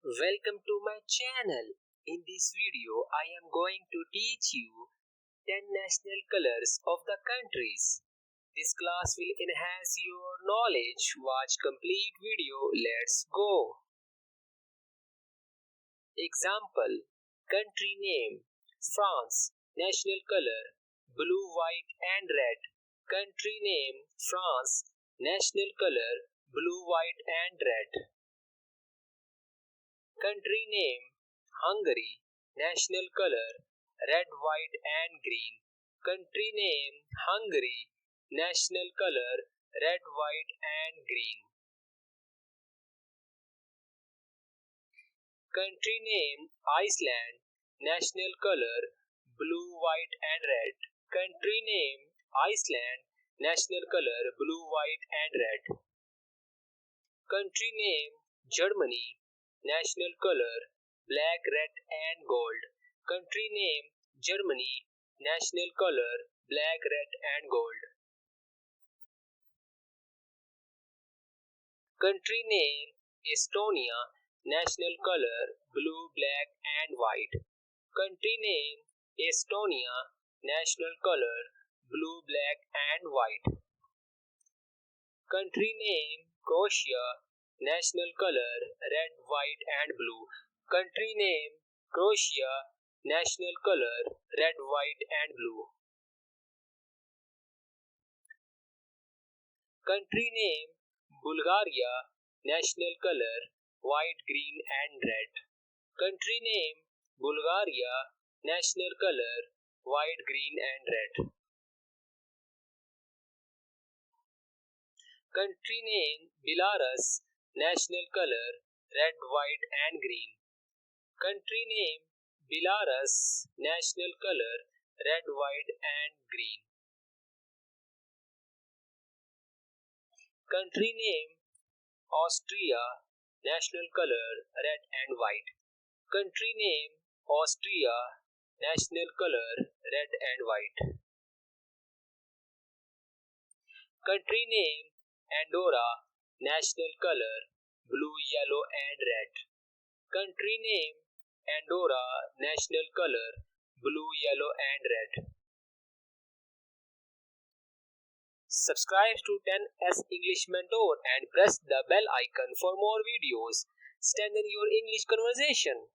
Welcome to my channel. In this video, I am going to teach you 10 national colors of the countries. This class will enhance your knowledge. Watch complete video. Let's go. Example: country name France. National color blue, white and red. Country name France. National color blue, white and red. Country name Hungary. National color red, white and green. Country name Hungary. National color red, white and green. Country name Iceland. National color blue, white and red. Country name Iceland. National color blue, white and red. Country name Germany. National color black, red and gold. Country name Germany. National color black, red and gold. Country name Estonia. National color blue, black and white. Country name Estonia. National color blue, black and white. Country name Croatia. National color red, white and blue. Country name Croatia. National color red, white and blue. Country name Bulgaria. National color white, green and red. Country name Bulgaria. National color white, green and red. Country name Belarus. National color red, white and green. Country name Belarus. National color red, white and green. Country name Austria. National color red and white. Country name Austria. National color red and white. Country name Andorra. National color blue, yellow and red. Country name Andorra. National color blue, yellow and red. Subscribe to 10S English Mentor and press the bell icon for more videos. Strengthen your English conversation.